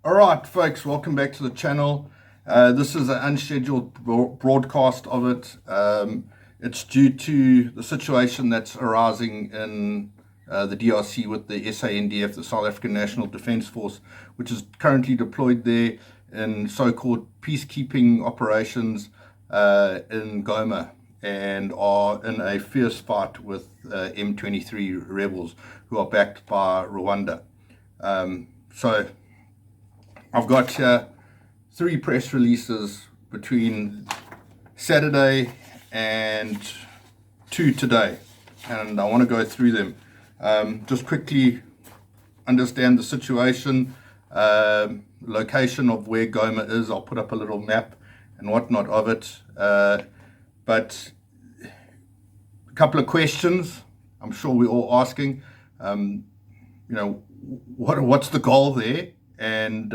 All right, folks, welcome back to the channel. This is an unscheduled broadcast of it. It's due to the situation that's arising in the DRC with the SANDF, the South African National Defence Force, which is currently deployed there in so-called peacekeeping operations in Goma, and are in a fierce fight with M23 rebels who are backed by Rwanda. So I've got three press releases between Saturday and 2 today, and I want to go through them. Just quickly understand the situation, location of where Goma is. I'll put up a little map and whatnot of it. But a couple of questions I'm sure we're all asking. What's the goal there? And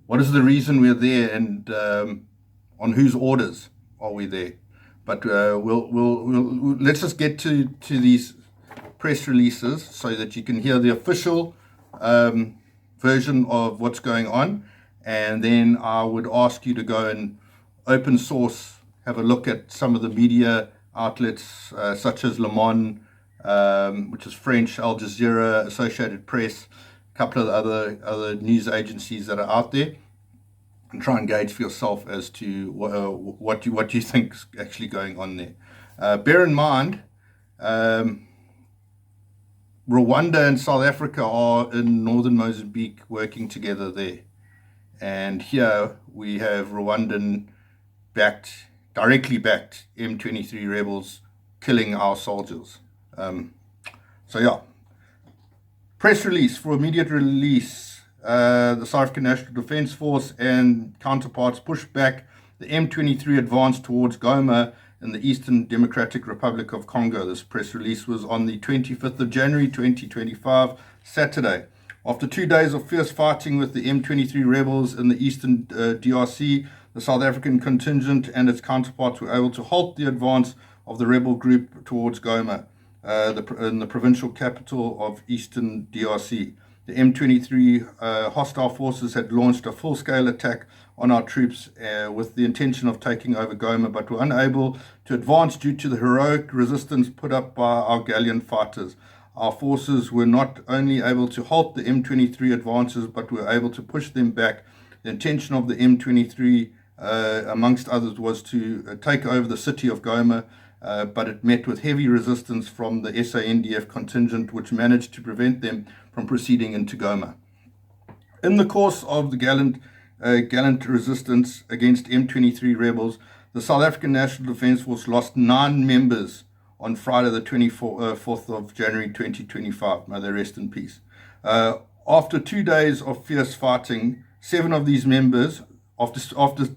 what is the reason we're there, and on whose orders are we there? But let's just get to these press releases so that you can hear the official version of what's going on, and then I would ask you to go and open source, have a look at some of the media outlets such as Le Monde, which is French, Al Jazeera, Associated Press, a couple of other news agencies that are out there, and try and gauge for yourself as to what you think is actually going on there. Bear in mind, Rwanda and South Africa are in northern Mozambique working together there, and here we have Rwandan directly backed M23 rebels killing our soldiers. Press release for immediate release. The South African National Defence Force and counterparts pushed back the M23 advance towards Goma in the Eastern Democratic Republic of Congo. This press release was on the 25th of January 2025, Saturday. After 2 days of fierce fighting with the M23 rebels in the Eastern DRC, the South African contingent and its counterparts were able to halt the advance of the rebel group towards Goma, in the provincial capital of Eastern DRC. The M23 hostile forces had launched a full-scale attack on our troops with the intention of taking over Goma, but were unable to advance due to the heroic resistance put up by our gallant fighters. Our forces were not only able to halt the M23 advances, but were able to push them back. The intention of the M23, amongst others, was to take over the city of Goma, but it met with heavy resistance from the SANDF contingent, which managed to prevent them from proceeding into Goma. In the course of the gallant resistance against M23 rebels, the South African National Defence Force lost 9 members on Friday the 24th of January 2025. May they rest in peace. After 2 days of fierce fighting, 7 of these members, after 2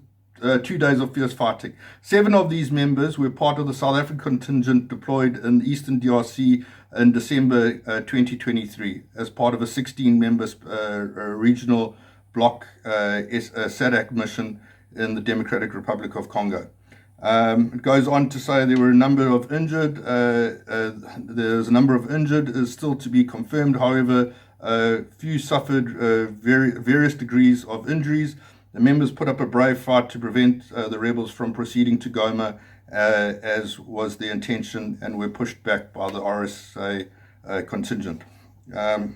days of fierce fighting, 7 of these members were part of the South African contingent deployed in Eastern DRC in December 2023 as part of a 16-member regional bloc SADC mission in the Democratic Republic of Congo. It goes on to say there were a number of injured. There's a number of injured is still to be confirmed. However, few suffered various degrees of injuries. The members put up a brave fight to prevent the rebels from proceeding to Goma, as was the intention, and were pushed back by the RSA contingent. That's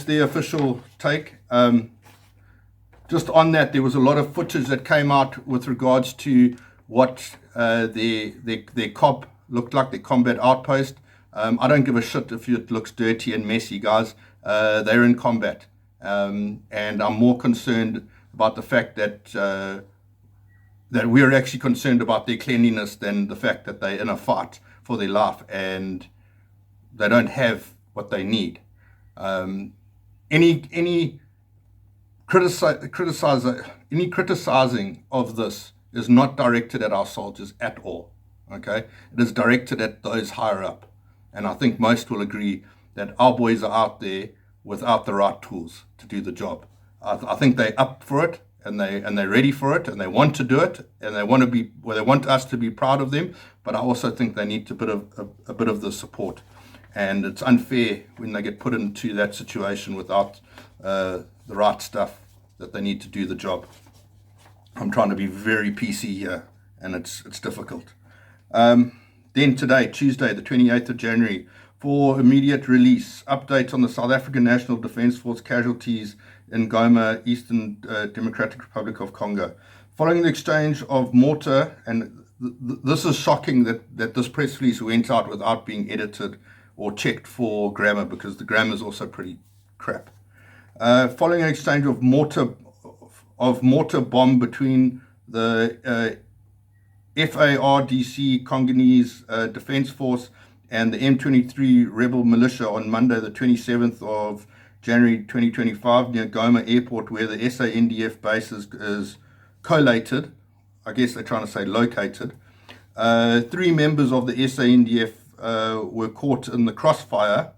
the official take. Just on that, there was a lot of footage that came out with regards to what their COP looked like, their combat outpost. I don't give a shit if it looks dirty and messy, guys. They're in combat, and I'm more concerned about the fact that we're actually concerned about their cleanliness than the fact that they're in a fight for their life and they don't have what they need. Any criticizing of this is not directed at our soldiers at all. Okay, it is directed at those higher up, and I think most will agree that our boys are out there without the right tools to do the job. I think they're up for it, and they're ready for it, and they want to do it, and they want us to be proud of them. But I also think they need a bit of the support. And it's unfair when they get put into that situation without the right stuff that they need to do the job. I'm trying to be very PC here, and it's difficult. Then today, Tuesday, the 28th of January, for immediate release, update on the South African National Defence Force casualties in Goma, Eastern Democratic Republic of Congo. Following the exchange of mortar, and this is shocking that this press release went out without being edited or checked for grammar, because the grammar is also pretty crap. Following an exchange of mortar bomb between the FARDC Congolese Defence Force and the M23 rebel militia on Monday, the 27th of January 2025, near Goma Airport, where the SANDF base is collated. I guess they're trying to say located. 3 members of the SANDF were caught in the crossfire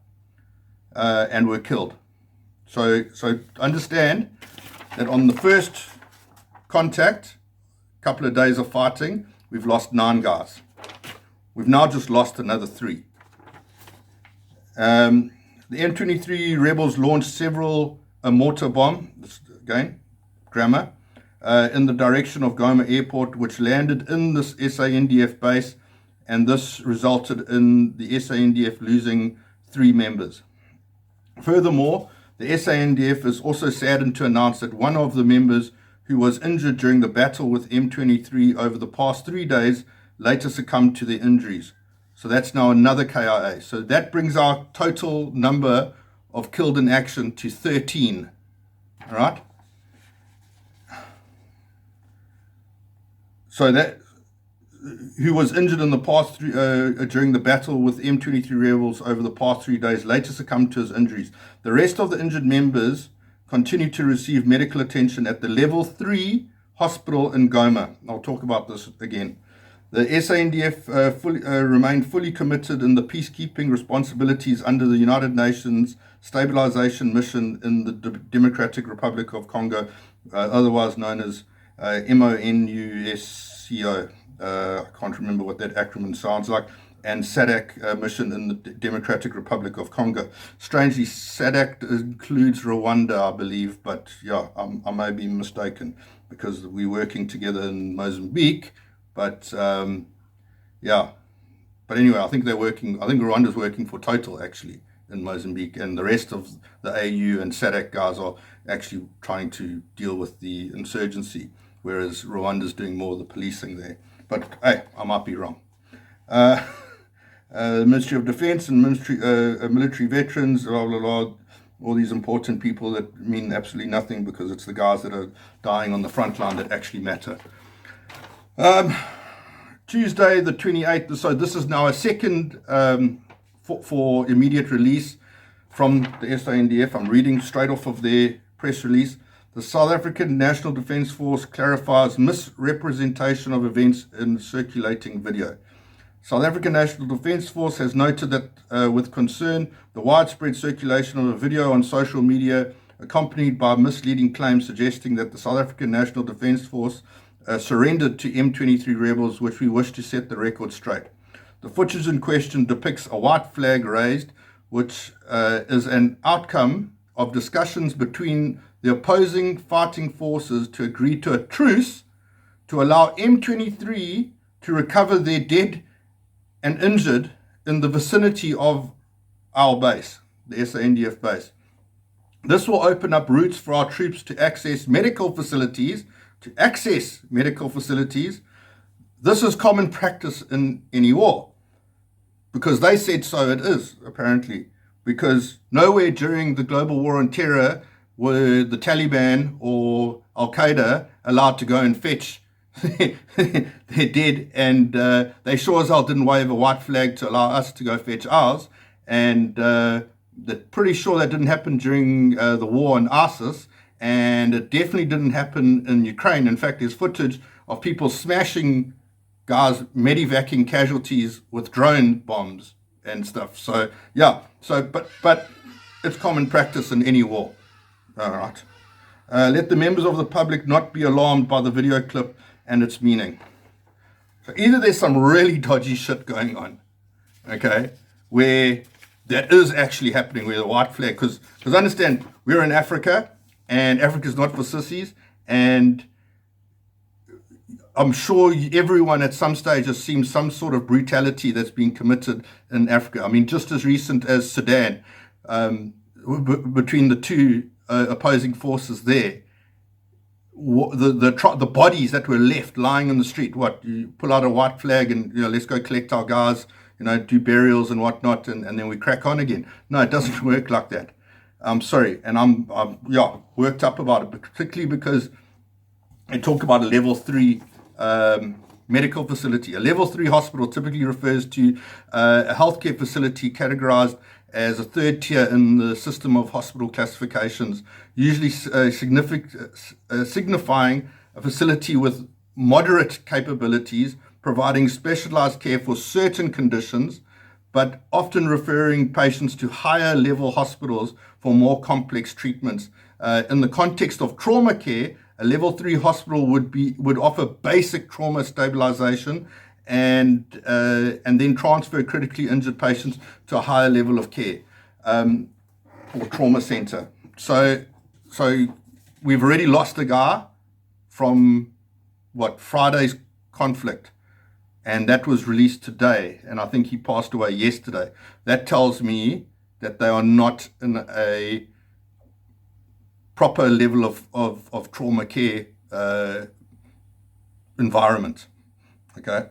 and were killed. So understand that on the first contact, couple of days of fighting, we've lost 9 guys. We've now just lost another 3. The M23 rebels launched several mortar bomb, again, grammar, in the direction of Goma Airport, which landed in this SANDF base, and this resulted in the SANDF losing 3 members. Furthermore, the SANDF is also saddened to announce that one of the members who was injured during the battle with M23 over the past 3 days later succumbed to their injuries. So that's now another KIA. So that brings our total number of killed in action to 13. All right? So that who was injured in the past during the battle with M23 rebels over the past 3 days later succumbed to his injuries. The rest of the injured members continue to receive medical attention at the level 3 hospital in Goma. I'll talk about this again. The SANDF remained fully committed in the peacekeeping responsibilities under the United Nations Stabilization Mission in the Democratic Republic of Congo, otherwise known as MONUSCO. I can't remember what that acronym sounds like. And SADC mission in the Democratic Republic of Congo. Strangely, SADC includes Rwanda, I believe, but yeah, I may be mistaken because we're working together in Mozambique. But yeah, but anyway, I think Rwanda's working for Total actually in Mozambique, and the rest of the AU and SADC guys are actually trying to deal with the insurgency, whereas Rwanda's doing more of the policing there. But hey, I might be wrong. The Ministry of Defence and military veterans, blah, blah, blah, all these important people that mean absolutely nothing, because it's the guys that are dying on the front line that actually matter. Tuesday, the 28th, so this is now a second for immediate release from the SANDF. I'm reading straight off of their press release. The South African National Defence Force clarifies misrepresentation of events in circulating video. South African National Defence Force has noted that with concern, the widespread circulation of a video on social media accompanied by misleading claims suggesting that the South African National Defence Force surrendered to M23 rebels, which we wish to set the record straight. The footage in question depicts a white flag raised, which is an outcome of discussions between the opposing fighting forces to agree to a truce to allow M23 to recover their dead and injured in the vicinity of our base, the SANDF base. This will open up routes for our troops to access medical facilities. This is common practice in any war, because they said so it is, apparently, because nowhere during the global war on terror were the Taliban or Al-Qaeda allowed to go and fetch they're dead, and they sure as hell didn't wave a white flag to allow us to go fetch ours. And they're pretty sure that didn't happen during the war on ISIS, and it definitely didn't happen in Ukraine. In fact, there's footage of people smashing guys, medevacing casualties with drone bombs and stuff. So yeah, but it's common practice in any war. All right. Let the members of the public not be alarmed by the video clip and its meaning. So either there's some really dodgy shit going on, okay, where that is actually happening with a white flag. Because understand, we're in Africa, and Africa's not for sissies, and I'm sure everyone at some stage has seen some sort of brutality that's been committed in Africa. I mean, just as recent as Sudan, between the two opposing forces there, the bodies that were left lying in the street. What, you pull out a white flag and let's go collect our guys, do burials and whatnot, and then we crack on again. No, it doesn't work like that. I'm sorry, and I'm worked up about it, particularly because I talk about a level 3 medical facility. A level 3 hospital typically refers to a healthcare facility categorized as a third tier in the system of hospital classifications, usually signifying a facility with moderate capabilities, providing specialized care for certain conditions, but often referring patients to higher level hospitals for more complex treatments. In the context of trauma care, a level 3 hospital would offer basic trauma stabilization and then transfer critically injured patients to a higher level of care, or trauma center. So we've already lost a guy from Friday's conflict, and that was released today, and I think he passed away yesterday. That tells me that they are not in a proper level of trauma care environment. Okay.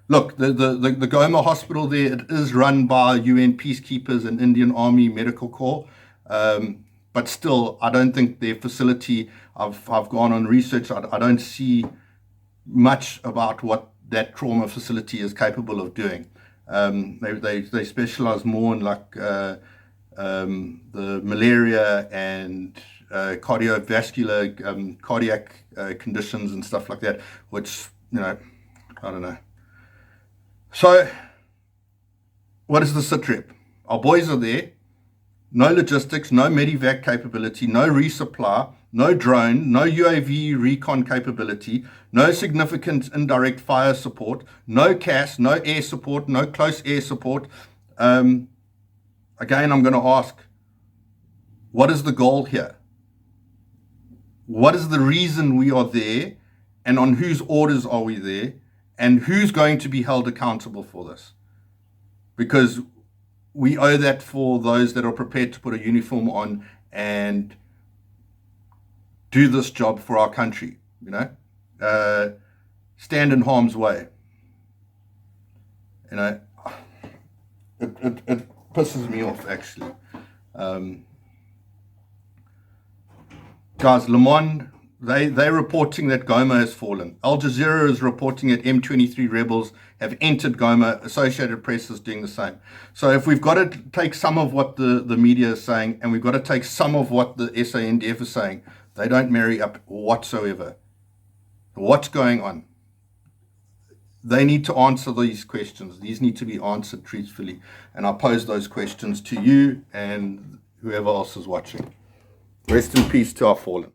Look, the Goma hospital there, it is run by UN peacekeepers and Indian Army Medical Corps, but still, I don't think their facility, I've gone on research, I don't see much about what that trauma facility is capable of doing. They specialize more in the malaria and cardiovascular, cardiac conditions and stuff like that, which, I don't know. So, what is the SITREP? Our boys are there. No logistics, no medevac capability, no resupply, no drone, no UAV recon capability, no significant indirect fire support, no CAS, no air support, no close air support. Again, I'm going to ask, what is the goal here? What is the reason we are there, and on whose orders are we there, and who's going to be held accountable for this? Because we owe that for those that are prepared to put a uniform on and do this job for our country, stand in harm's way. It pisses me off, actually. Guys, Le Monde, they're reporting that Goma has fallen. Al Jazeera is reporting that M23 rebels have entered Goma. Associated Press is doing the same. So if we've got to take some of what the media is saying, and we've got to take some of what the SANDF is saying, they don't marry up whatsoever. What's going on? They need to answer these questions. These need to be answered truthfully. And I pose those questions to you and whoever else is watching. Rest in peace to our fallen.